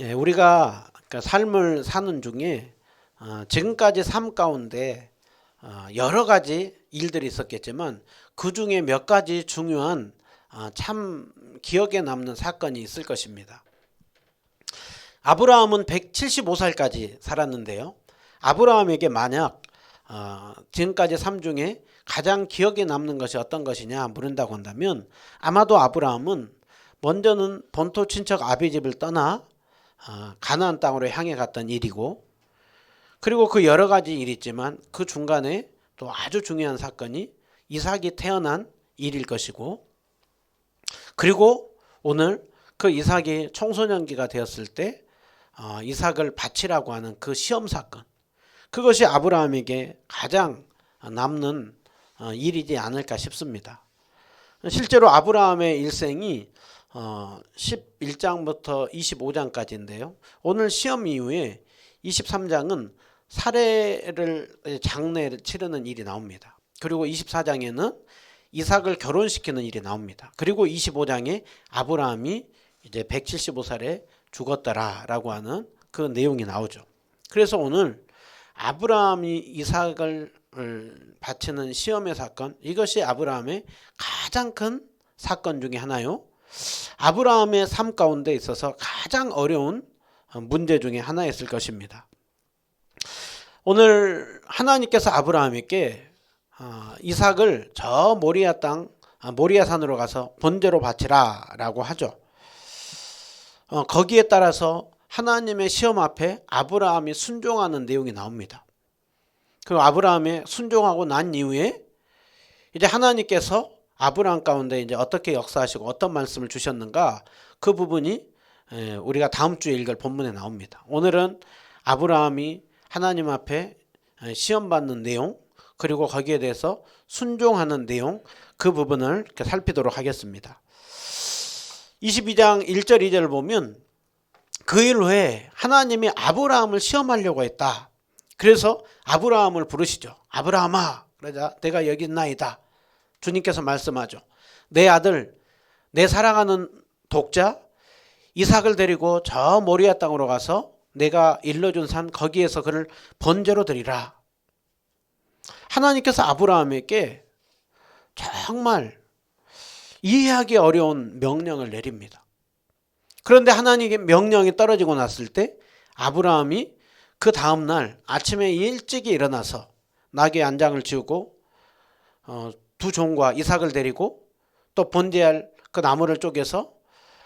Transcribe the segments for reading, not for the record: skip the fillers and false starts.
예, 우리가 그 삶을 사는 중에 지금까지 삶 가운데 여러 가지 일들이 있었겠지만 그 중에 몇 가지 중요한 참 기억에 남는 사건이 있을 것입니다. 아브라함은 175살까지 살았는데요. 아브라함에게 만약 지금까지 삶 중에 가장 기억에 남는 것이 어떤 것이냐 물은다고 한다면 아마도 아브라함은 먼저는 본토 친척 아비집을 떠나 가나안 땅으로 향해 갔던 일이고, 그리고 그 여러 가지 일이 있지만 그 중간에 또 아주 중요한 사건이 이삭이 태어난 일일 것이고, 그리고 오늘 그 이삭이 청소년기가 되었을 때 이삭을 바치라고 하는 그 시험 사건, 그것이 아브라함에게 가장 남는 일이지 않을까 싶습니다. 실제로 아브라함의 일생이 11장부터 25장까지인데요. 오늘 시험 이후에 23장은 장례를 치르는 일이 나옵니다. 그리고 24장에는 이삭을 결혼시키는 일이 나옵니다. 그리고 25장에 아브라함이 이제 175살에 죽었더라라고 하는 그 내용이 나오죠. 그래서 오늘 아브라함이 이삭을 바치는 시험의 사건, 이것이 아브라함의 가장 큰 사건 중에 하나요. 아브라함의 삶 가운데 있어서 가장 어려운 문제 중에 하나였을 것입니다. 오늘 하나님께서 아브라함에게 이삭을 저 모리아 땅 모리아산으로 가서 번제로 바치라 라고 하죠. 거기에 따라서 하나님의 시험 앞에 아브라함이 순종하는 내용이 나옵니다. 그 아브라함이 순종하고 난 이후에 이제 하나님께서 아브라함 가운데 이제 어떻게 역사하시고 어떤 말씀을 주셨는가, 그 부분이 우리가 다음 주에 읽을 본문에 나옵니다. 오늘은 아브라함이 하나님 앞에 시험 받는 내용, 그리고 거기에 대해서 순종하는 내용, 그 부분을 이렇게 살피도록 하겠습니다. 22장 1절 2절을 보면 그 일 후에 하나님이 아브라함을 시험하려고 했다. 그래서 아브라함을 부르시죠. 아브라함아, 그러자 내가 여기 있나이다. 주님께서 말씀하죠. 내 아들, 내 사랑하는 독자 이삭을 데리고 저 모리아 땅으로 가서 내가 일러준 산 거기에서 그를 번제로 드리라. 하나님께서 아브라함에게 정말 이해하기 어려운 명령을 내립니다. 그런데 하나님의 명령이 떨어지고 났을 때 아브라함이 그 다음날 아침에 일찍이 일어나서 나귀 안장을 지우고 두 종과 이삭을 데리고 또 번제할 그 나무를 쪼개서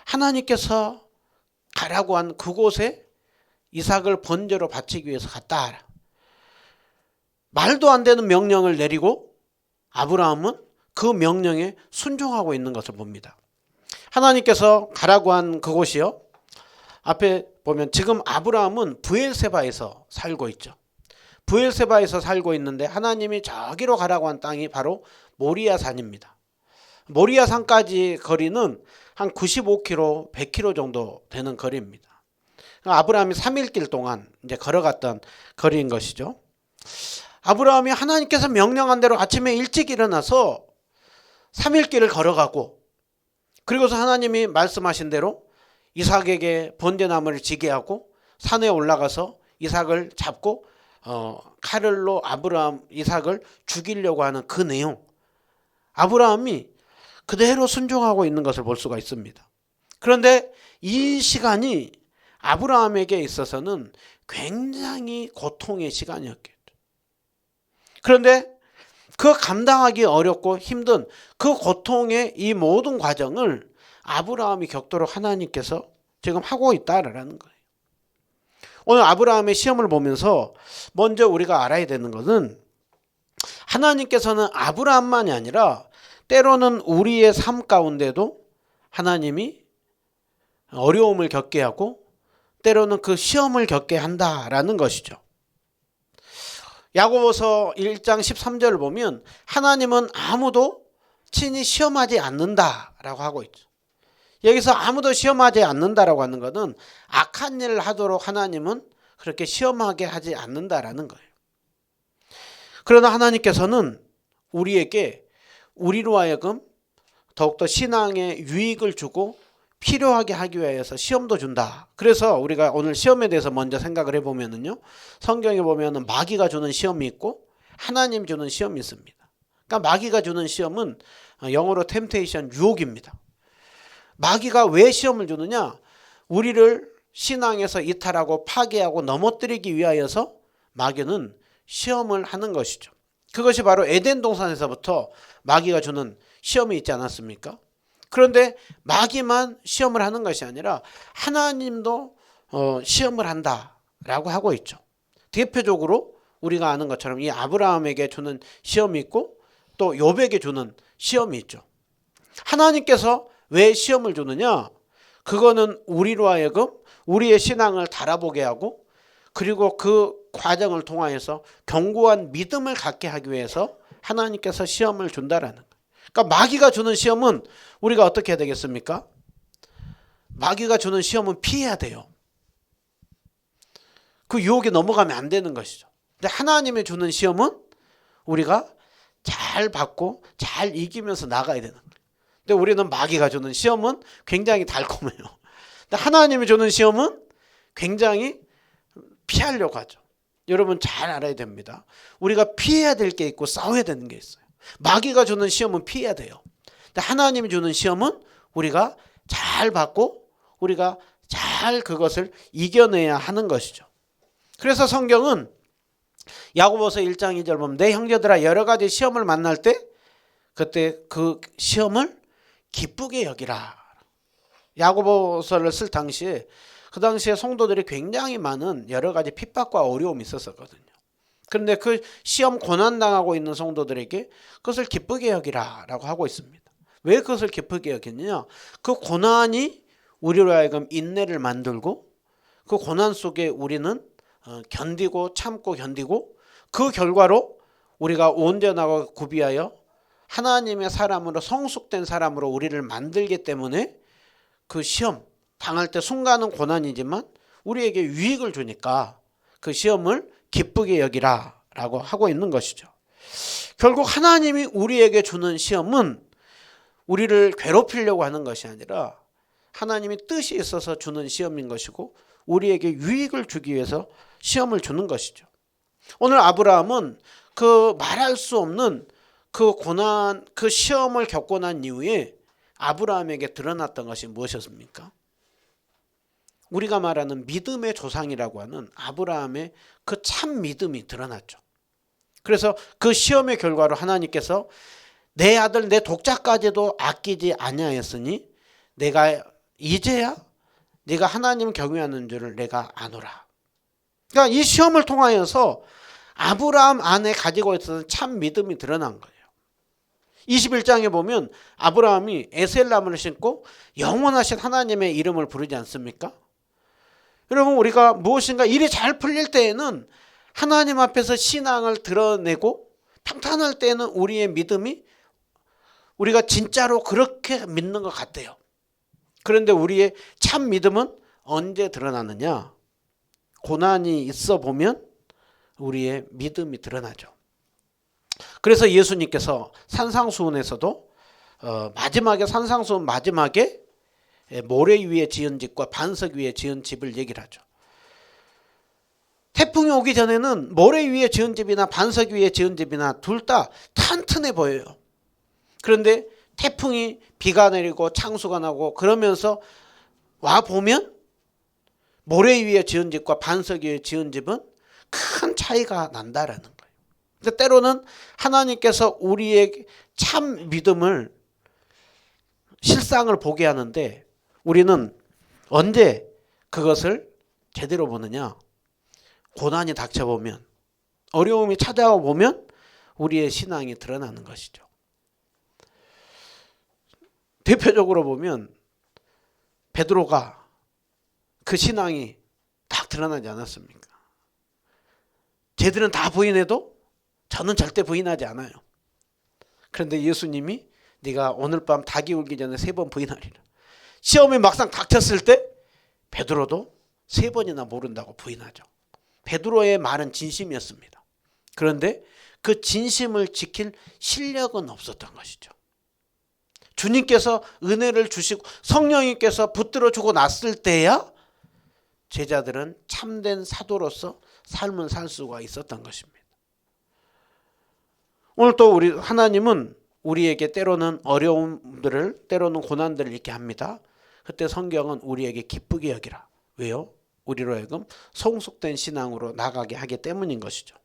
하나님께서 가라고 한 그곳에 이삭을 번제로 바치기 위해서 갔다. 말도 안 되는 명령을 내리고 아브라함은 그 명령에 순종하고 있는 것을 봅니다. 하나님께서 가라고 한 그곳이요, 앞에 보면 지금 아브라함은 브엘세바에서 살고 있죠. 브엘세바에서 살고 있는데 하나님이 저기로 가라고 한 땅이 바로 모리아산입니다. 모리아산까지 거리는 한 95km, 100km 정도 되는 거리입니다. 아브라함이 3일 길 동안 이제 걸어갔던 거리인 것이죠. 아브라함이 하나님께서 명령한 대로 아침에 일찍 일어나서 3일 길을 걸어가고, 그리고서 하나님이 말씀하신 대로 이삭에게 번제나무를 지게 하고 산에 올라가서 이삭을 잡고 칼을로 이삭을 죽이려고 하는 그 내용, 아브라함이 그대로 순종하고 있는 것을 볼 수가 있습니다. 그런데 이 시간이 아브라함에게 있어서는 굉장히 고통의 시간이었겠죠. 그런데 그 감당하기 어렵고 힘든 그 고통의 이 모든 과정을 아브라함이 겪도록 하나님께서 지금 하고 있다라는 거예요. 오늘 아브라함의 시험을 보면서 먼저 우리가 알아야 되는 것은 하나님께서는 아브라함만이 아니라 때로는 우리의 삶 가운데도 하나님이 어려움을 겪게 하고 때로는 그 시험을 겪게 한다라는 것이죠. 야고보서 1장 13절을 보면 하나님은 아무도 친히 시험하지 않는다라고 하고 있죠. 여기서 아무도 시험하지 않는다라고 하는 것은 악한 일을 하도록 하나님은 그렇게 시험하게 하지 않는다라는 거예요. 그러나 하나님께서는 우리로 하여금 더욱더 신앙에 유익을 주고 필요하게 하기 위해서 시험도 준다. 그래서 우리가 오늘 시험에 대해서 먼저 생각을 해보면은요, 성경에 보면은 마귀가 주는 시험이 있고 하나님 주는 시험이 있습니다. 그러니까 마귀가 주는 시험은 영어로 템테이션, 유혹입니다. 마귀가 왜 시험을 주느냐? 우리를 신앙에서 이탈하고 파괴하고 넘어뜨리기 위하여서 마귀는 시험을 하는 것이죠. 그것이 바로 에덴 동산에서부터 마귀가 주는 시험이 있지 않았습니까? 그런데 마귀만 시험을 하는 것이 아니라 하나님도 시험을 한다라고 하고 있죠. 대표적으로 우리가 아는 것처럼 이 아브라함에게 주는 시험이 있고 또 욥에게 주는 시험이 있죠. 하나님께서 왜 시험을 주느냐? 그거는 우리로 하여금 우리의 신앙을 달아보게 하고 그리고 그 과정을 통하여서 견고한 믿음을 갖게 하기 위해서 하나님께서 시험을 준다라는 거예요. 그러니까 마귀가 주는 시험은 우리가 어떻게 해야 되겠습니까? 마귀가 주는 시험은 피해야 돼요. 그 유혹에 넘어가면 안 되는 것이죠. 근데 하나님이 주는 시험은 우리가 잘 받고 잘 이기면서 나가야 되는 거예요. 근데 우리는 마귀가 주는 시험은 굉장히 달콤해요. 근데 하나님이 주는 시험은 굉장히 피하려고 하죠. 여러분 잘 알아야 됩니다. 우리가 피해야 될 게 있고 싸워야 되는 게 있어요. 마귀가 주는 시험은 피해야 돼요. 근데 하나님이 주는 시험은 우리가 잘 받고 우리가 잘 그것을 이겨내야 하는 것이죠. 그래서 성경은 야고보서 1장 2절 보면 내 형제들아 여러 가지 시험을 만날 때 그때 그 시험을 기쁘게 여기라. 야고보서를 쓸 당시에 그 당시에 성도들이 굉장히 많은 여러 가지 핍박과 어려움이 있었거든요. 그런데 그 시험 고난당하고 있는 성도들에게 그것을 기쁘게 여기라라고 하고 있습니다. 왜 그것을 기쁘게 여기느냐? 그 고난이 우리로 하여금 인내를 만들고 그 고난 속에 우리는 견디고 참고 견디고 그 결과로 우리가 온전하고 구비하여 하나님의 사람으로 성숙된 사람으로 우리를 만들기 때문에 그 시험 당할 때 순간은 고난이지만 우리에게 유익을 주니까 그 시험을 기쁘게 여기라 라고 하고 있는 것이죠. 결국 하나님이 우리에게 주는 시험은 우리를 괴롭히려고 하는 것이 아니라 하나님이 뜻이 있어서 주는 시험인 것이고 우리에게 유익을 주기 위해서 시험을 주는 것이죠. 오늘 아브라함은 그 말할 수 없는 그 고난, 그 시험을 겪고 난 이후에 아브라함에게 드러났던 것이 무엇이었습니까? 우리가 말하는 믿음의 조상이라고 하는 아브라함의 그 참 믿음이 드러났죠. 그래서 그 시험의 결과로 하나님께서 내 아들 내 독자까지도 아끼지 아니하였으니 내가 이제야 네가 하나님을 경외하는 줄을 내가 아노라. 그러니까 이 시험을 통하여서 아브라함 안에 가지고 있었던 참 믿음이 드러난 거예요. 21장에 보면 아브라함이 에셀나무를 심고 영원하신 하나님의 이름을 부르지 않습니까? 여러분 우리가 무엇인가 일이 잘 풀릴 때에는 하나님 앞에서 신앙을 드러내고 평탄할 때에는 우리의 믿음이 우리가 진짜로 그렇게 믿는 것 같아요. 그런데 우리의 참 믿음은 언제 드러나느냐? 고난이 있어 보면 우리의 믿음이 드러나죠. 그래서 예수님께서 산상수훈에서도 마지막에 산상수훈 마지막에 모래 위에 지은 집과 반석 위에 지은 집을 얘기를 하죠. 태풍이 오기 전에는 모래 위에 지은 집이나 반석 위에 지은 집이나 둘 다 탄탄해 보여요. 그런데 태풍이 비가 내리고 창수가 나고 그러면서 와 보면 모래 위에 지은 집과 반석 위에 지은 집은 큰 차이가 난다라는 거예요. 그러니까 때로는 하나님께서 우리의 참 믿음을 실상을 보게 하는데 우리는 언제 그것을 제대로 보느냐? 고난이 닥쳐보면 어려움이 찾아와 보면 우리의 신앙이 드러나는 것이죠. 대표적으로 보면 베드로가 그 신앙이 딱 드러나지 않았습니까? 쟤들은 다 부인해도 저는 절대 부인하지 않아요. 그런데 예수님이 네가 오늘 밤 닭이 울기 전에 3번 부인하리라. 시험이 막상 닥쳤을 때 베드로도 3번이나 모른다고 부인하죠. 베드로의 말은 진심이었습니다. 그런데 그 진심을 지킬 실력은 없었던 것이죠. 주님께서 은혜를 주시고 성령님께서 붙들어 주고 났을 때야 제자들은 참된 사도로서 삶을 살 수가 있었던 것입니다. 오늘 또 우리 하나님은 우리에게 때로는 어려움들을, 때로는 고난들을 있게 합니다. 그때 성경은 우리에게 기쁘게 여기라. 왜요? 우리로 하여금 성숙된 신앙으로 나가게 하기 때문인 것이죠.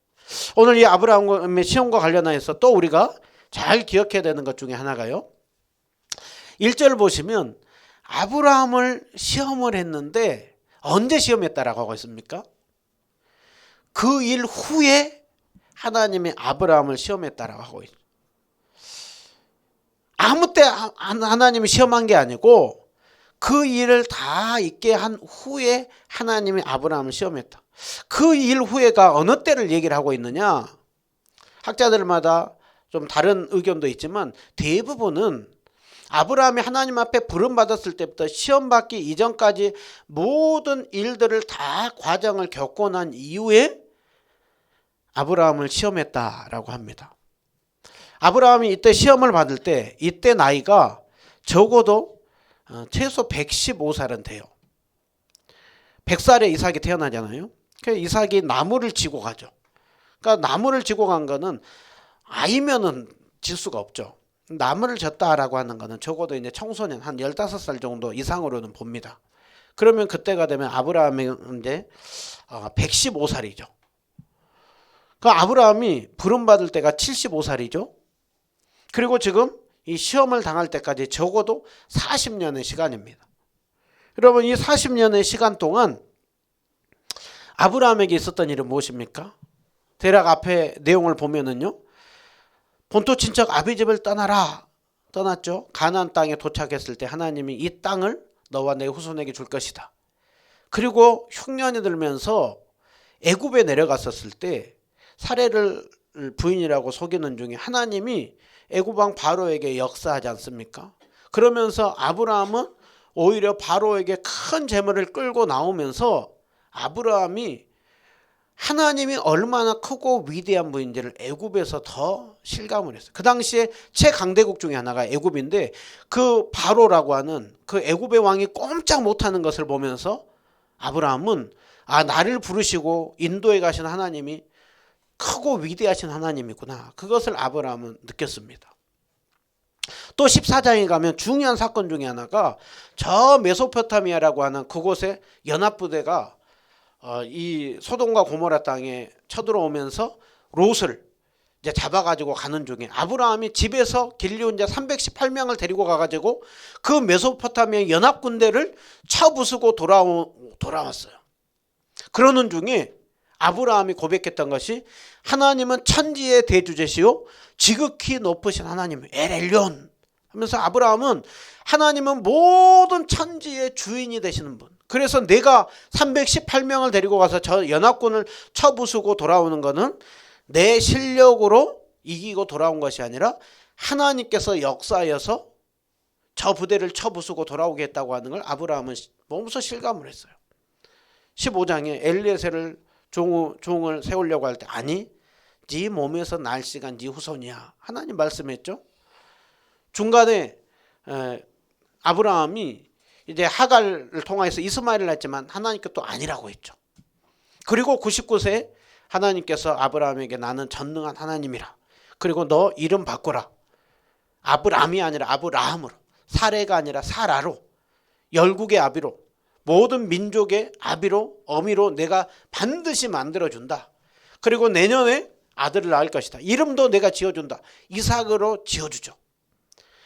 오늘 이 아브라함의 시험과 관련해서 또 우리가 잘 기억해야 되는 것 중에 하나가요. 1절 보시면 아브라함을 시험을 했는데 언제 시험했다라고 하고 있습니까? 그 일 후에 하나님이 아브라함을 시험했다라고 하고 있어요. 아무 때 하나님이 시험한 게 아니고 그 일을 다 있게 한 후에 하나님이 아브라함을 시험했다. 그 일 후에가 어느 때를 얘기를 하고 있느냐? 학자들마다 좀 다른 의견도 있지만 대부분은 아브라함이 하나님 앞에 부름받았을 때부터 시험받기 이전까지 모든 일들을 다 과정을 겪고 난 이후에 아브라함을 시험했다라고 합니다. 아브라함이 이때 시험을 받을 때 이때 나이가 적어도 최소 115살은 돼요. 100살에 이삭이 태어나잖아요. 그래서 이삭이 나무를 지고 가죠. 그러니까 나무를 지고 간 거는 아이면은 질 수가 없죠. 나무를 졌다라고 하는 거는 적어도 이제 청소년 한 15살 정도 이상으로는 봅니다. 그러면 그때가 되면 아브라함이 이제 115살이죠. 그 아브라함이 부름받을 때가 75살이죠. 그리고 지금 이 시험을 당할 때까지 적어도 40년의 시간입니다. 여러분 이 40년의 시간 동안 아브라함에게 있었던 일은 무엇입니까? 대략 앞에 내용을 보면은요. 본토 친척 아비집을 떠났죠. 가나안 땅에 도착했을 때 하나님이 이 땅을 너와 내 후손에게 줄 것이다. 그리고 흉년이 들면서 애굽에 내려갔었을 때 사례를 부인이라고 속이는 중에 하나님이 애굽 왕 바로에게 역사하지 않습니까? 그러면서 아브라함은 오히려 바로에게 큰 재물을 끌고 나오면서 아브라함이 하나님이 얼마나 크고 위대한 분인지를 애굽에서 더 실감을 했어요. 그 당시에 최강대국 중에 하나가 애굽인데 그 바로라고 하는 그 애굽의 왕이 꼼짝 못하는 것을 보면서 아브라함은 나를 부르시고 인도에 가신 하나님이 크고 위대하신 하나님이구나. 그것을 아브라함은 느꼈습니다. 또 14장에 가면 중요한 사건 중에 하나가 저 메소포타미아라고 하는 그곳에 연합부대가 이 소돔과 고모라 땅에 쳐들어오면서 롯을 이제 잡아가지고 가는 중에 아브라함이 집에서 길리온 자 318명을 데리고 가가지고 그 메소포타미아 연합군대를 쳐부수고 돌아왔어요. 그러는 중에 아브라함이 고백했던 것이 하나님은 천지의 대주제시요 지극히 높으신 하나님 엘엘yon 하면서 아브라함은 하나님은 모든 천지의 주인이 되시는 분. 그래서 내가 318명을 데리고 가서 저 연합군을 쳐부수고 돌아오는 것은 내 실력으로 이기고 돌아온 것이 아니라 하나님께서 역사하여서 저 부대를 쳐부수고 돌아오게 했다고 하는 걸 아브라함은 몸소 실감을 했어요. 15장에 엘리에셀을 종을 세우려고 할 때 아니 네 몸에서 날 시간 네 후손이야. 하나님 말씀했죠. 중간에 아브라함이 이제 하갈을 통해서 이스마엘을 낳았지만 하나님께 또 아니라고 했죠. 그리고 99세 하나님께서 아브라함에게 나는 전능한 하나님이라. 그리고 너 이름 바꾸라. 아브람이 아니라 아브라함으로. 사레가 아니라 사라로. 열국의 아비로. 모든 민족의 아비로 어미로 내가 반드시 만들어준다. 그리고 내년에 아들을 낳을 것이다. 이름도 내가 지어준다. 이삭으로 지어주죠.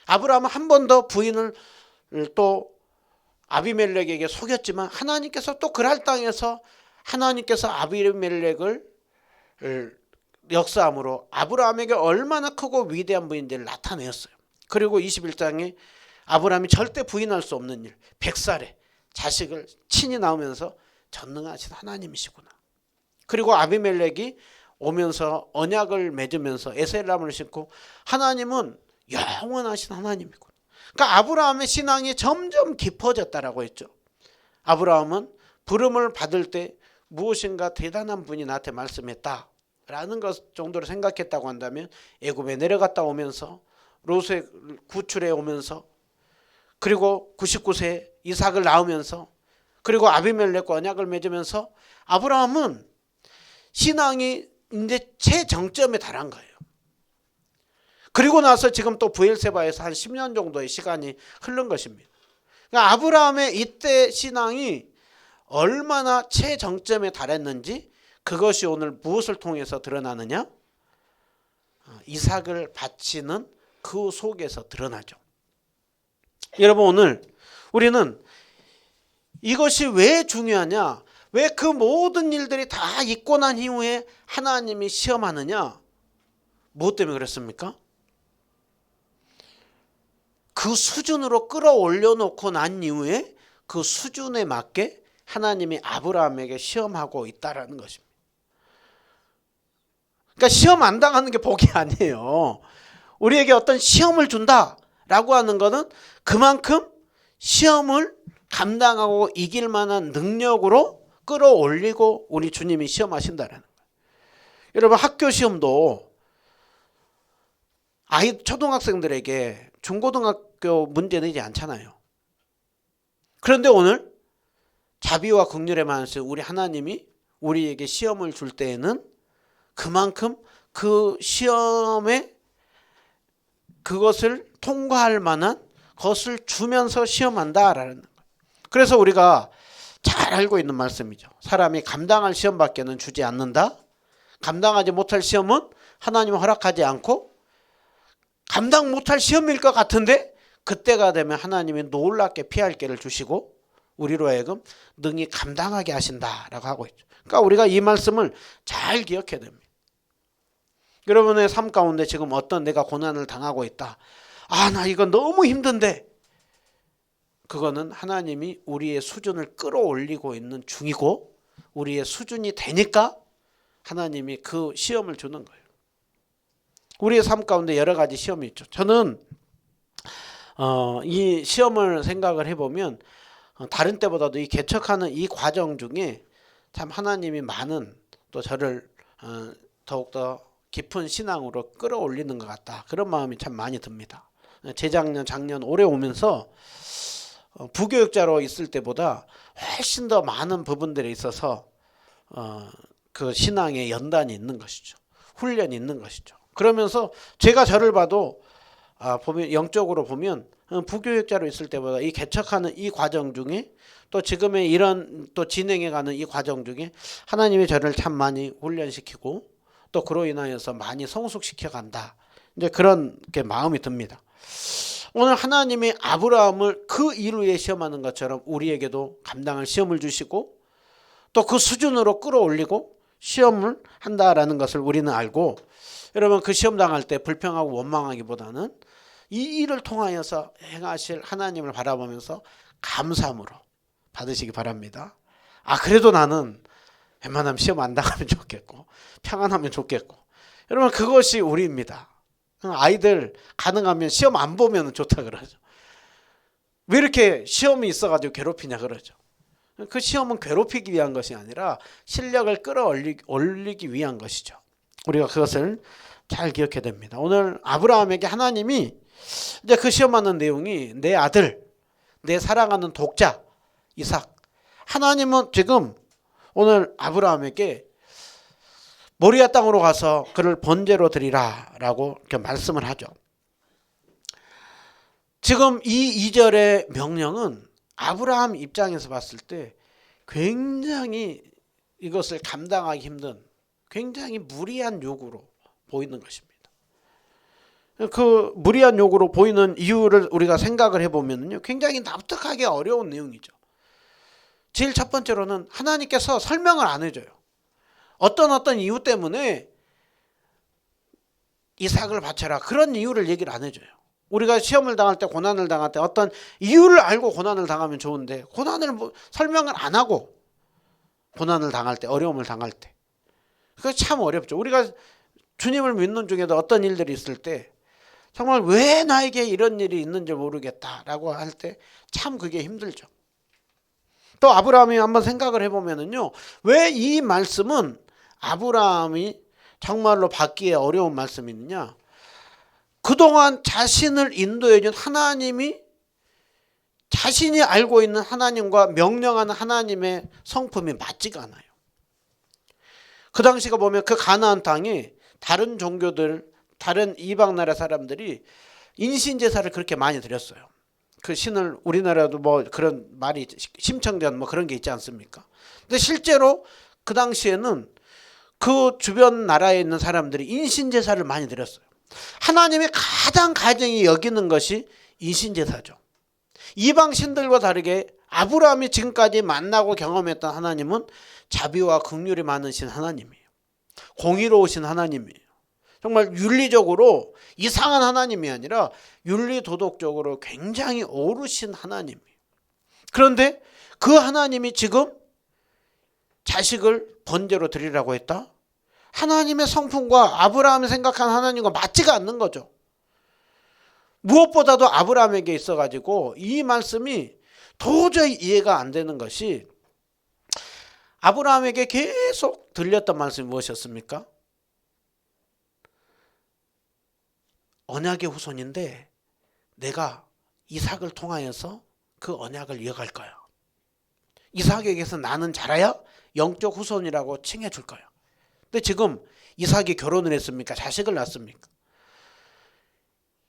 아브라함은 한 번 더 부인을 또 아비멜렉에게 속였지만 하나님께서 또 그랄 땅에서 하나님께서 아비멜렉을 역사함으로 아브라함에게 얼마나 크고 위대한 분인지를 나타내었어요. 그리고 21장에 아브라함이 절대 부인할 수 없는 일 100살에 자식을 친히 낳으면서 전능하신 하나님이시구나. 그리고 아비멜렉이 오면서 언약을 맺으면서 에셀람을 신고 하나님은 영원하신 하나님이구나. 그러니까 아브라함의 신앙이 점점 깊어졌다라고 했죠. 아브라함은 부름을 받을 때 무엇인가 대단한 분이 나한테 말씀했다라는 것 정도로 생각했다고 한다면 애굽에 내려갔다 오면서 롯에 구출해 오면서, 그리고 99세 이삭을 낳으면서, 그리고 아비멜렉과 언약을 맺으면서 아브라함은 신앙이 이제 최정점에 달한 거예요. 그리고 나서 지금 또 브엘세바에서 한 10년 정도의 시간이 흐른 것입니다. 그러니까 아브라함의 이때 신앙이 얼마나 최정점에 달했는지 그것이 오늘 무엇을 통해서 드러나느냐? 이삭을 바치는 그 속에서 드러나죠. 여러분, 오늘 우리는 이것이 왜 중요하냐? 왜 그 모든 일들이 다 있고 난 이후에 하나님이 시험하느냐? 무엇 때문에 그랬습니까? 그 수준으로 끌어올려 놓고 난 이후에 그 수준에 맞게 하나님이 아브라함에게 시험하고 있다라는 것입니다. 그러니까 시험 안 당하는 게 복이 아니에요. 우리에게 어떤 시험을 준다라고 하는 것은 그만큼 시험을 감당하고 이길 만한 능력으로 끌어올리고 우리 주님이 시험하신다라는 거예요. 여러분, 학교 시험도 초등학생들에게 중고등학교 문제 내지 않잖아요. 그런데 오늘 자비와 긍휼에 많으신 우리 하나님이 우리에게 시험을 줄 때에는 그만큼 그 시험에 그것을 통과할 만한 것을 주면서 시험한다라는 거예요. 그래서 우리가 잘 알고 있는 말씀이죠. 사람이 감당할 시험밖에는 주지 않는다. 감당하지 못할 시험은 하나님이 허락하지 않고, 감당 못할 시험일 것 같은데 그때가 되면 하나님이 놀랍게 피할 길을 주시고 우리로 하여금 능히 감당하게 하신다라고 하고 있죠. 그러니까 우리가 이 말씀을 잘 기억해야 됩니다. 여러분의 삶 가운데 지금 어떤 내가 고난을 당하고 있다. 나 이거 너무 힘든데. 그거는 하나님이 우리의 수준을 끌어올리고 있는 중이고 우리의 수준이 되니까 하나님이 그 시험을 주는 거예요. 우리의 삶 가운데 여러 가지 시험이 있죠. 저는 이 시험을 생각을 해보면 다른 때보다도 이 개척하는 이 과정 중에 참 하나님이 많은 또 저를 더욱더 깊은 신앙으로 끌어올리는 것 같다. 그런 마음이 참 많이 듭니다. 재작년, 작년, 올해 오면서 부교육자로 있을 때보다 훨씬 더 많은 부분들에 있어서 그 신앙의 연단이 있는 것이죠. 훈련이 있는 것이죠. 그러면서 제가 저를 봐도 보면 영적으로 보면 부교육자로 있을 때보다 이 개척하는 이 과정 중에 또 지금의 이런 또 진행해가는 이 과정 중에 하나님이 저를 참 많이 훈련시키고 또 그로 인하여서 많이 성숙시켜 간다. 이제 그런 게 마음이 듭니다. 오늘 하나님이 아브라함을 그 이루에 시험하는 것처럼 우리에게도 감당할 시험을 주시고 또 그 수준으로 끌어올리고 시험을 한다라는 것을 우리는 알고, 여러분 그 시험 당할 때 불평하고 원망하기보다는 이 일을 통하여서 행하실 하나님을 바라보면서 감사함으로 받으시기 바랍니다. 그래도 나는 웬만하면 시험 안 당하면 좋겠고 평안하면 좋겠고, 여러분 그것이 우리입니다. 아이들 가능하면 시험 안 보면 좋다 그러죠. 왜 이렇게 시험이 있어가지고 괴롭히냐 그러죠. 그 시험은 괴롭히기 위한 것이 아니라 실력을 끌어올리기 위한 것이죠. 우리가 그것을 잘 기억해야 됩니다. 오늘 아브라함에게 하나님이 이제 그 시험하는 내용이 내 아들, 내 사랑하는 독자 이삭. 하나님은 지금 오늘 아브라함에게 모리아 땅으로 가서 그를 번제로 드리라 라고 이렇게 말씀을 하죠. 지금 이 2절의 명령은 아브라함 입장에서 봤을 때 굉장히 이것을 감당하기 힘든 굉장히 무리한 요구로 보이는 것입니다. 그 무리한 요구로 보이는 이유를 우리가 생각을 해보면요, 굉장히 납득하기 어려운 내용이죠. 제일 첫 번째로는 하나님께서 설명을 안 해줘요. 어떤 이유 때문에 이삭을 바쳐라, 그런 이유를 얘기를 안 해줘요. 우리가 시험을 당할 때, 고난을 당할 때 어떤 이유를 알고 고난을 당하면 좋은데 고난을 설명을 안 하고 고난을 당할 때, 어려움을 당할 때, 그게 참 어렵죠. 우리가 주님을 믿는 중에도 어떤 일들이 있을 때 정말 왜 나에게 이런 일이 있는지 모르겠다라고 할 때 참 그게 힘들죠. 또 아브라함이 한번 생각을 해보면은요, 왜 이 말씀은 아브라함이 정말로 받기에 어려운 말씀이냐? 그동안 자신을 인도해 준 하나님이 자신이 알고 있는 하나님과 명령하는 하나님의 성품이 맞지가 않아요. 그 당시가 보면 그 가나안 땅에 다른 종교들, 다른 이방 나라 사람들이 인신제사를 그렇게 많이 드렸어요. 그 신을 우리나라도 뭐 그런 말이 심청전 뭐 그런 게 있지 않습니까? 근데 실제로 그 당시에는 그 주변 나라에 있는 사람들이 인신제사를 많이 드렸어요. 하나님이 가장 가정이 여기는 것이 인신제사죠. 이방 신들과 다르게 아브라함이 지금까지 만나고 경험했던 하나님은 자비와 긍휼이 많으신 하나님이에요. 공의로우신 하나님이에요. 정말 윤리적으로 이상한 하나님이 아니라 윤리도덕적으로 굉장히 옳으신 하나님이에요. 그런데 그 하나님이 지금 자식을 번제로 드리라고 했다? 하나님의 성품과 아브라함이 생각한 하나님과 맞지가 않는 거죠. 무엇보다도 아브라함에게 있어가지고 이 말씀이 도저히 이해가 안 되는 것이, 아브라함에게 계속 들렸던 말씀이 무엇이었습니까? 언약의 후손인데 내가 이삭을 통하여서 그 언약을 이어갈 거야. 이삭에게서 나는 자라야 영적 후손이라고 칭해 줄 거야. 근데 지금 이삭이 결혼을 했습니까? 자식을 낳습니까?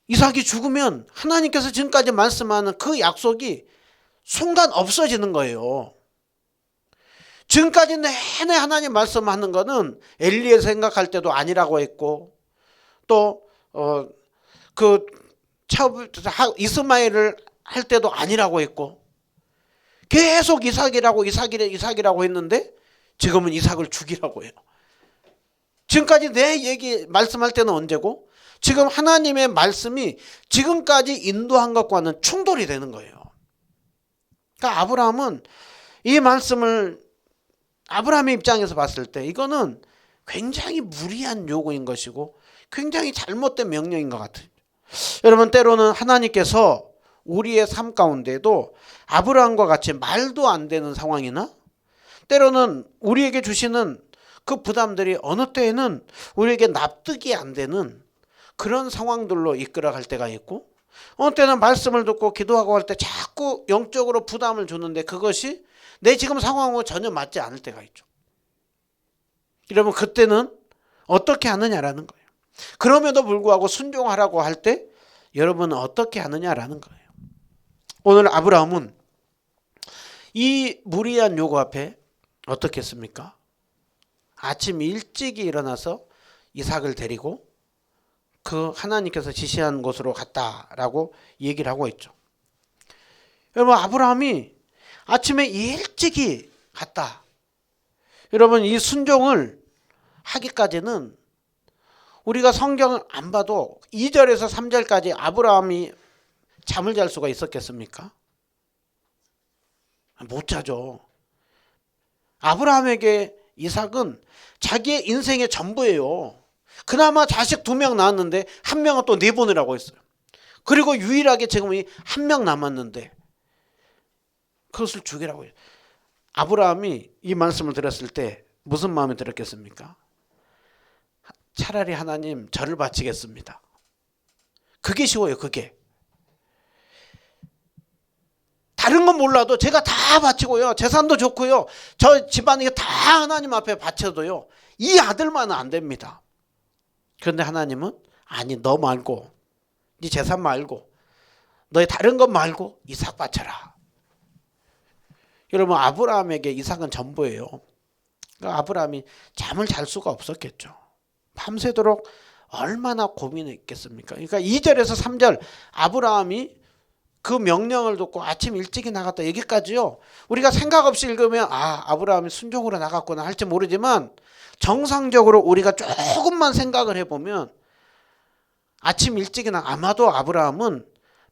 이삭이 죽으면 하나님께서 지금까지 말씀하는 그 약속이 순간 없어지는 거예요. 지금까지 내내 하나님 말씀하는 거는 엘리에 생각할 때도 아니라고 했고, 또 그 이스마엘을 할 때도 아니라고 했고, 계속 이삭이라고 했는데 지금은 이삭을 죽이라고 해요. 지금까지 내 얘기 말씀할 때는 언제고, 지금 하나님의 말씀이 지금까지 인도한 것과는 충돌이 되는 거예요. 그러니까 아브라함은 이 말씀을 아브라함의 입장에서 봤을 때 이거는 굉장히 무리한 요구인 것이고 굉장히 잘못된 명령인 것 같아요. 여러분, 때로는 하나님께서 우리의 삶 가운데도 아브라함과 같이 말도 안 되는 상황이나 때로는 우리에게 주시는 그 부담들이 어느 때에는 우리에게 납득이 안 되는 그런 상황들로 이끌어갈 때가 있고, 어느 때는 말씀을 듣고 기도하고 할 때 자꾸 영적으로 부담을 주는데 그것이 내 지금 상황하고 전혀 맞지 않을 때가 있죠. 여러분, 그때는 어떻게 하느냐라는 거예요. 그럼에도 불구하고 순종하라고 할 때 여러분은 어떻게 하느냐라는 거예요. 오늘 아브라함은 이 무리한 요구 앞에 어떻게 했습니까? 아침 일찍이 일어나서 이삭을 데리고 그 하나님께서 지시한 곳으로 갔다라고 얘기를 하고 있죠. 여러분, 아브라함이 아침에 일찍이 갔다. 여러분, 이 순종을 하기까지는 우리가 성경을 안 봐도 2절에서 3절까지 아브라함이 잠을 잘 수가 있었겠습니까? 못 자죠. 아브라함에게 이삭은 자기의 인생의 전부예요. 그나마 자식 2명 낳았는데 1명은 또 내보내라고 했어요. 그리고 유일하게 지금 1명 남았는데 그것을 죽이라고 해요. 아브라함이 이 말씀을 들었을 때 무슨 마음이 들었겠습니까? 차라리 하나님 저를 바치겠습니다. 그게 쉬워요. 그게. 다른 건 몰라도 제가 다 바치고요. 재산도 좋고요. 저 집안이 다 하나님 앞에 바쳐도요. 이 아들만은 안 됩니다. 그런데 하나님은 아니, 너 말고, 네 재산 말고, 너의 다른 것 말고 이삭 바쳐라. 여러분, 아브라함에게 이삭은 전부예요. 그러니까 아브라함이 잠을 잘 수가 없었겠죠. 밤새도록 얼마나 고민했겠습니까? 그러니까 2절에서 3절 아브라함이 그 명령을 듣고 아침 일찍이 나갔다 여기까지요. 우리가 생각 없이 읽으면 아브라함이 순종으로 나갔구나 할지 모르지만, 정상적으로 우리가 조금만 생각을 해보면 아침 일찍이 아마도 아브라함은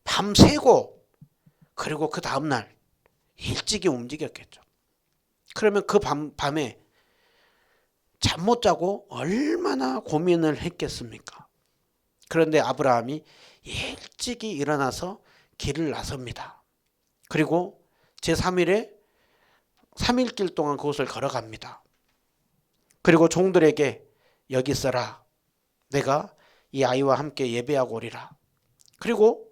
밤새고 그리고 그 다음날 일찍이 움직였겠죠. 그러면 그 밤에 잠 못 자고 얼마나 고민을 했겠습니까? 그런데 아브라함이 일찍이 일어나서 길을 나섭니다. 그리고 제3일에 3일길 동안 그곳을 걸어갑니다. 그리고 종들에게 여기 있어라. 내가 이 아이와 함께 예배하고 오리라. 그리고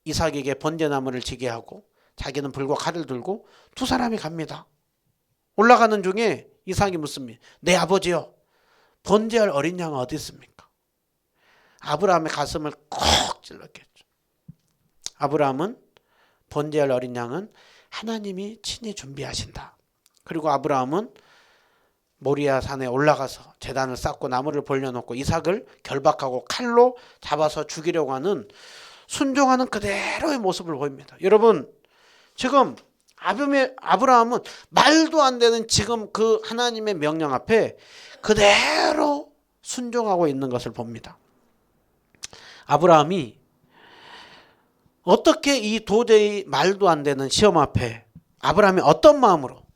이삭에게 번제나무를 지게 하고 자기는 불과 칼을 들고 두 사람이 갑니다. 올라가는 중에 이삭이 묻습니다. 내 아버지요, 번제할 어린 양은 어디 있습니까? 아브라함의 가슴을 콕 찔렀겠죠. 아브라함은 번제할 어린 양은 하나님이 친히 준비하신다. 그리고 아브라함은 모리아 산에 올라가서 제단을 쌓고 나무를 벌려놓고 이삭을 결박하고 칼로 잡아서 죽이려고 하는 순종하는 그대로의 모습을 보입니다. 여러분, 지금 아브라함은 말도 안 되는 지금 그 하나님의 명령 앞에 그대로 순종하고 있는 것을 봅니다. 아브라함이 어떻게 이 도저히 말도 안 되는 시험 앞에 아브라함이 어떤 마음으로,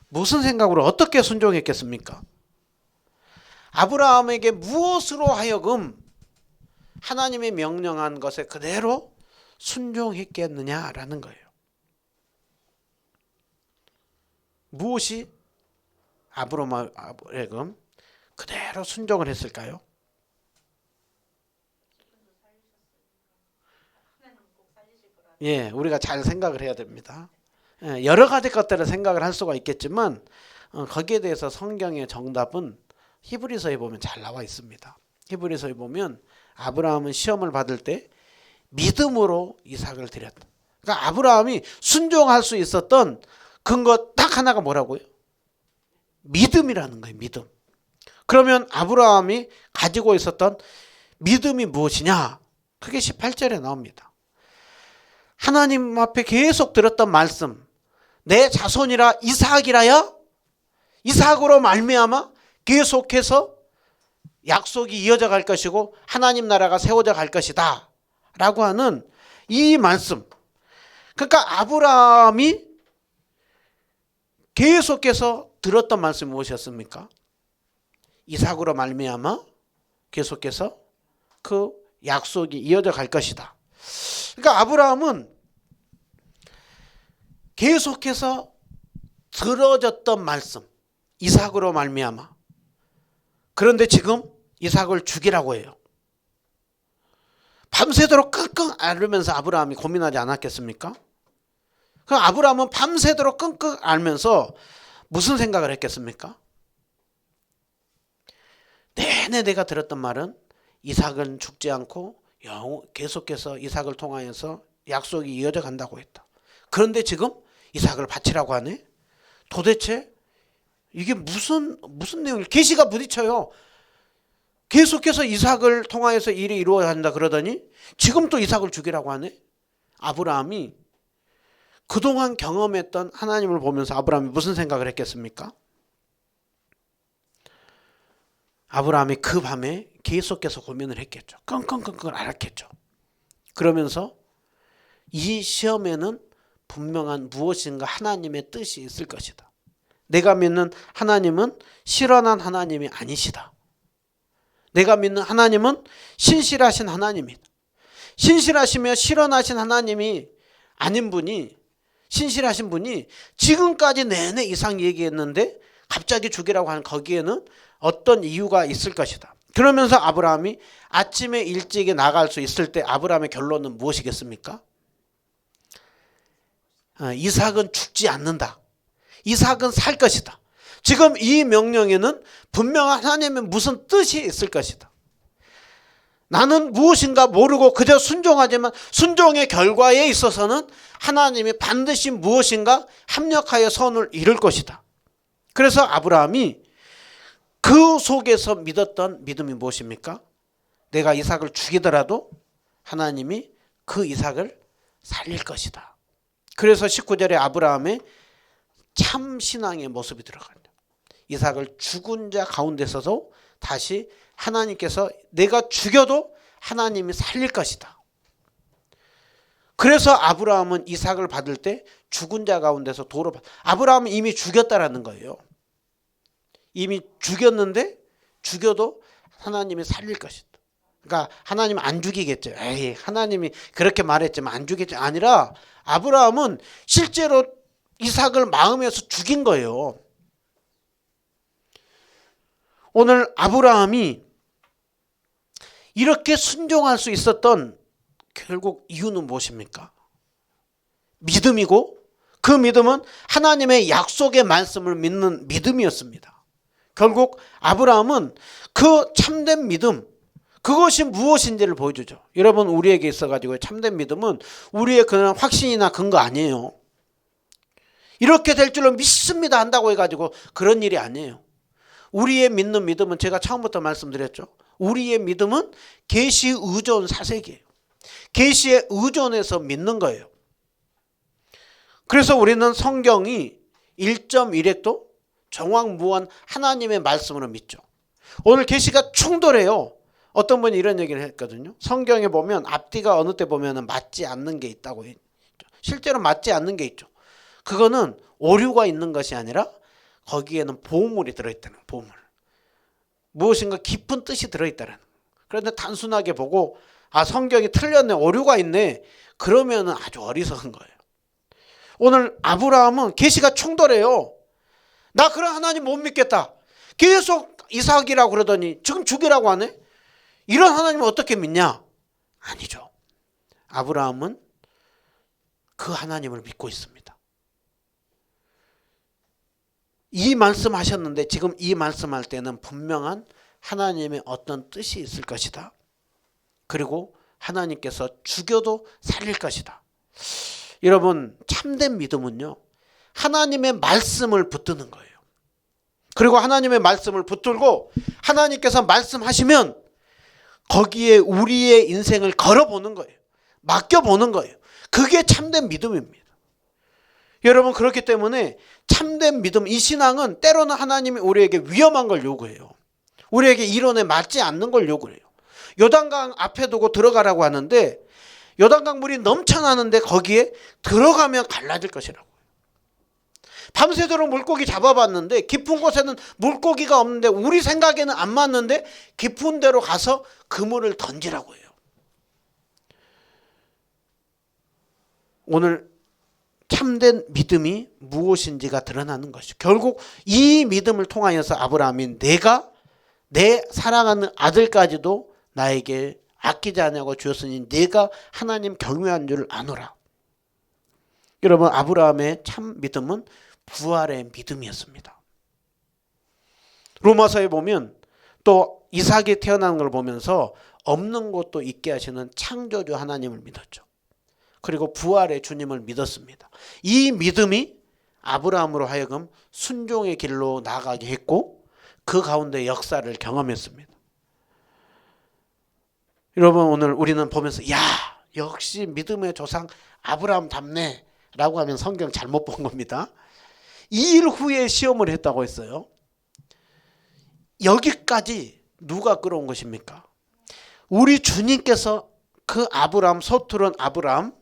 무슨 생각으로 어떻게 순종했겠습니까? 아브라함에게 무엇으로 하여금 하나님의 명령한 것에 그대로 순종했겠느냐라는 거예요. 무엇이 아브라함에게 그대로 순종을 했을까요? 예, 우리가 잘 생각을 해야 됩니다. 여러 가지 것들을 생각을 할 수가 있겠지만 거기에 대해서 성경의 정답은 히브리서에 보면 잘 나와 있습니다. 히브리서에 보면 아브라함은 시험을 받을 때 믿음으로 이삭을 드렸다. 그러니까 아브라함이 순종할 수 있었던 근거 딱 하나가 뭐라고요? 믿음이라는 거예요. 믿음. 그러면 아브라함이 가지고 있었던 믿음이 무엇이냐? 그게 18절에 나옵니다. 하나님 앞에 계속 들었던 말씀, 내 자손이라 이삭이라야 이삭으로 말미암아 계속해서 약속이 이어져 갈 것이고 하나님 나라가 세워져 갈 것이다 라고 하는 이 말씀. 그러니까 아브라함이 계속해서 들었던 말씀이 무엇이었습니까? 이삭으로 말미암아 계속해서 그 약속이 이어져 갈 것이다. 그러니까 아브라함은 계속해서 들어졌던 말씀, 이삭으로 말미암아. 그런데 지금 이삭을 죽이라고 해요. 밤새도록 끙끙 앓으면서 아브라함이 고민하지 않았겠습니까? 그럼 아브라함은 밤새도록 끙끙 앓으면서 무슨 생각을 했겠습니까? 내내 내가 들었던 말은 이삭은 죽지 않고 계속해서 이삭을 통하여서 약속이 이어져 간다고 했다. 그런데 지금 이삭을 바치라고 하네? 도대체 이게 무슨 내용이에요? 계시가 부딪혀요. 계속해서 이삭을 통하여서 일이 이루어야 한다 그러더니 지금 또 이삭을 죽이라고 하네? 아브라함이 그동안 경험했던 하나님을 보면서 아브라함이 무슨 생각을 했겠습니까? 아브라함이 그 밤에 계속해서 고민을 했겠죠. 끙끙끙끙 앓았겠죠. 그러면서 이 시험에는 분명한 무엇인가 하나님의 뜻이 있을 것이다. 내가 믿는 하나님은 실현한 하나님이 아니시다. 내가 믿는 하나님은 신실하신 하나님이다. 신실하시며 실현하신 하나님이 아닌 분이, 신실하신 분이 지금까지 내내 이상 얘기했는데 갑자기 죽이라고 하는 거기에는 어떤 이유가 있을 것이다. 그러면서 아브라함이 아침에 일찍이 나갈 수 있을 때 아브라함의 결론은 무엇이겠습니까? 이삭은 죽지 않는다. 이삭은 살 것이다. 지금 이 명령에는 분명한 하나님의 무슨 뜻이 있을 것이다. 나는 무엇인가 모르고 그저 순종하지만 순종의 결과에 있어서는 하나님이 반드시 무엇인가 합력하여 선을 이룰 것이다. 그래서 아브라함이 그 속에서 믿었던 믿음이 무엇입니까? 내가 이삭을 죽이더라도 하나님이 그 이삭을 살릴 것이다. 그래서 19절에 아브라함의 참 신앙의 모습이 들어간다. 이삭을 죽은 자 가운데서도 다시 하나님께서 내가 죽여도 하나님이 살릴 것이다. 그래서 아브라함은 이삭을 받을 때 죽은 자 가운데서 도로 아브라함은 이미 죽였다라는 거예요. 이미 죽였는데 죽여도 하나님이 살릴 것이다. 그러니까 하나님은 안 죽이겠죠. 에이, 하나님이 그렇게 말했지만 안 죽이겠죠. 아니라 아브라함은 실제로 이삭을 마음에서 죽인 거예요. 오늘 아브라함이 이렇게 순종할 수 있었던 결국 이유는 무엇입니까? 믿음이고, 그 믿음은 하나님의 약속의 말씀을 믿는 믿음이었습니다. 결국 아브라함은 그 참된 믿음, 그것이 무엇인지를 보여주죠. 여러분, 우리에게 있어가지고 참된 믿음은 우리의 그런 확신이나 근거 아니에요. 이렇게 될 줄로 믿습니다 한다고 해가지고 그런 일이 아니에요. 우리의 믿는 믿음은 제가 처음부터 말씀드렸죠. 우리의 믿음은 계시 의존 사색이에요. 계시에 의존해서 믿는 거예요. 그래서 우리는 성경이 1.1획도 정확무한 하나님의 말씀으로 믿죠. 오늘 계시가 충돌해요. 어떤 분이 이런 얘기를 했거든요. 성경에 보면 앞뒤가 어느 때 보면 맞지 않는 게 있다고 했죠. 실제로 맞지 않는 게 있죠. 그거는 오류가 있는 것이 아니라 거기에는 보물이 들어있다는 거예요. 보물. 무엇인가 깊은 뜻이 들어있다는 거예요. 그런데 단순하게 보고 성경이 틀렸네, 오류가 있네, 그러면 아주 어리석은 거예요. 오늘 아브라함은 계시가 충돌해요. 나 그런 하나님 못 믿겠다. 계속 이삭이라고 그러더니 지금 죽이라고 하네. 이런 하나님을 어떻게 믿냐? 아니죠. 아브라함은 그 하나님을 믿고 있습니다. 이 말씀하셨는데 지금 이 말씀할 때는 분명한 하나님의 어떤 뜻이 있을 것이다. 그리고 하나님께서 죽여도 살릴 것이다. 여러분, 참된 믿음은요, 하나님의 말씀을 붙드는 거예요. 그리고 하나님의 말씀을 붙들고 하나님께서 말씀하시면 거기에 우리의 인생을 걸어보는 거예요. 맡겨보는 거예요. 그게 참된 믿음입니다. 여러분, 그렇기 때문에 참된 믿음, 이 신앙은 때로는 하나님이 우리에게 위험한 걸 요구해요. 우리에게 이론에 맞지 않는 걸 요구해요. 요단강 앞에 두고 들어가라고 하는데 요단강 물이 넘쳐나는데 거기에 들어가면 갈라질 것이라고. 밤새도록 물고기 잡아봤는데 깊은 곳에는 물고기가 없는데 우리 생각에는 안 맞는데 깊은 데로 가서 그물을 던지라고 해요. 오늘 참된 믿음이 무엇인지가 드러나는 것이죠. 결국 이 믿음을 통하여서 아브라함이 내가 내 사랑하는 아들까지도 나에게 아끼지 않냐고 주었으니 내가 하나님 경외한 줄 아노라. 여러분, 아브라함의 참 믿음은 부활의 믿음이었습니다. 로마서에 보면 또 이삭이 태어나는 걸 보면서 없는 것도 있게 하시는 창조주 하나님을 믿었죠. 그리고 부활의 주님을 믿었습니다. 이 믿음이 아브라함으로 하여금 순종의 길로 나아가게 했고 그 가운데 역사를 경험했습니다. 여러분, 오늘 우리는 보면서 야, 역시 믿음의 조상 아브라함 닮네 라고 하면 성경 잘못 본 겁니다. 2일 후에 시험을 했다고 했어요. 여기까지 누가 끌어온 것입니까? 우리 주님께서 그 아브라함, 서투른 아브라함,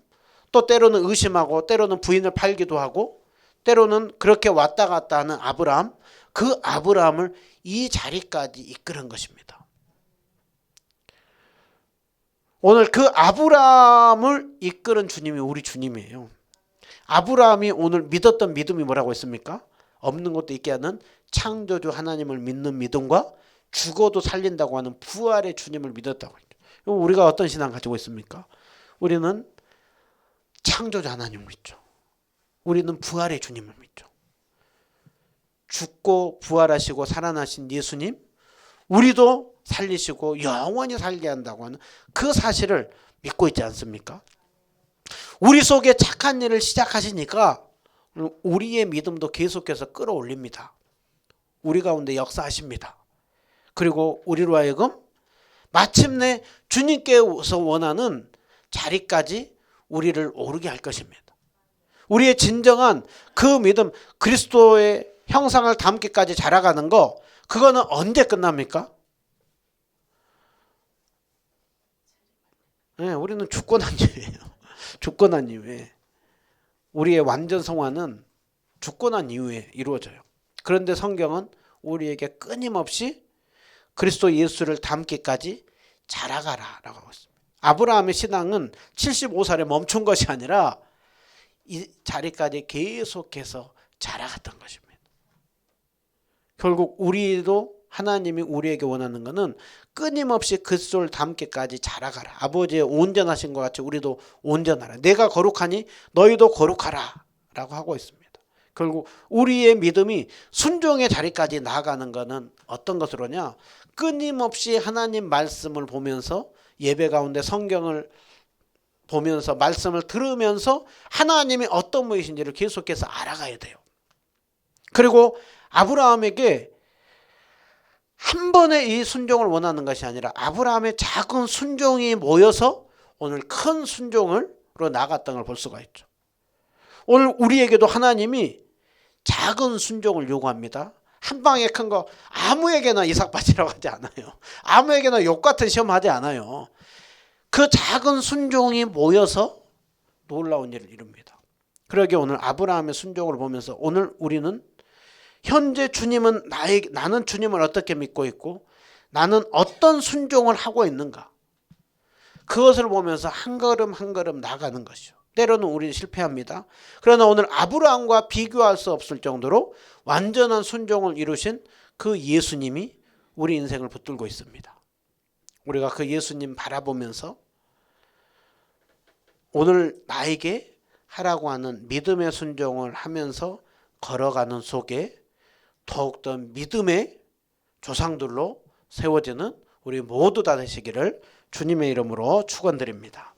또 때로는 의심하고 때로는 부인을 팔기도 하고 때로는 그렇게 왔다 갔다 하는 아브라함, 그 아브라함을 이 자리까지 이끄는 것입니다. 오늘 그 아브라함을 이끄는 주님이 우리 주님이에요. 아브라함이 오늘 믿었던 믿음이 뭐라고 했습니까? 없는 것도 있게 하는 창조주 하나님을 믿는 믿음과 죽어도 살린다고 하는 부활의 주님을 믿었다고 했죠. 우리가 어떤 신앙 가지고 있습니까? 우리는 창조주 하나님을 믿죠. 우리는 부활의 주님을 믿죠. 죽고 부활하시고 살아나신 예수님, 우리도 살리시고 영원히 살게 한다고 하는 그 사실을 믿고 있지 않습니까? 우리 속에 착한 일을 시작하시니까 우리의 믿음도 계속해서 끌어올립니다. 우리 가운데 역사하십니다. 그리고 우리로 하여금 마침내 주님께서 원하는 자리까지 우리를 오르게 할 것입니다. 우리의 진정한 그 믿음, 그리스도의 형상을 담기까지 자라가는 거, 그거는 언제 끝납니까? 네, 우리는 죽고 난 이후에요. 죽고 난 이후에. 우리의 완전 성화는 죽고 난 이후에 이루어져요. 그런데 성경은 우리에게 끊임없이 그리스도 예수를 닮기까지 자라가라 라고 하고 있습니다. 아브라함의 신앙은 75살에 멈춘 것이 아니라 이 자리까지 계속해서 자라갔던 것입니다. 결국 우리도 하나님이 우리에게 원하는 것은 끊임없이 그리스도를 닮게까지 자라가라. 아버지의 온전하신 것 같이 우리도 온전하라. 내가 거룩하니 너희도 거룩하라 라고 하고 있습니다. 결국 우리의 믿음이 순종의 자리까지 나아가는 것은 어떤 것으로냐, 끊임없이 하나님 말씀을 보면서 예배 가운데 성경을 보면서 말씀을 들으면서 하나님이 어떤 분이신지를 계속해서 알아가야 돼요. 그리고 아브라함에게 한 번의 이 순종을 원하는 것이 아니라 아브라함의 작은 순종이 모여서 오늘 큰 순종으로 나갔던 걸 볼 수가 있죠. 오늘 우리에게도 하나님이 작은 순종을 요구합니다. 한 방에 큰 거 아무에게나 이삭 바치라고 하지 않아요. 아무에게나 욕 같은 시험 하지 않아요. 그 작은 순종이 모여서 놀라운 일을 이룹니다. 그러기에 오늘 아브라함의 순종을 보면서 오늘 우리는 현재 주님은 나는 주님을 어떻게 믿고 있고 나는 어떤 순종을 하고 있는가, 그것을 보면서 한 걸음 한 걸음 나가는 것이죠. 때로는 우리는 실패합니다. 그러나 오늘 아브라함과 비교할 수 없을 정도로 완전한 순종을 이루신 그 예수님이 우리 인생을 붙들고 있습니다. 우리가 그 예수님 바라보면서 오늘 나에게 하라고 하는 믿음의 순종을 하면서 걸어가는 속에 더욱더 믿음의 조상들로 세워지는 우리 모두 다 되시기를 주님의 이름으로 축원드립니다.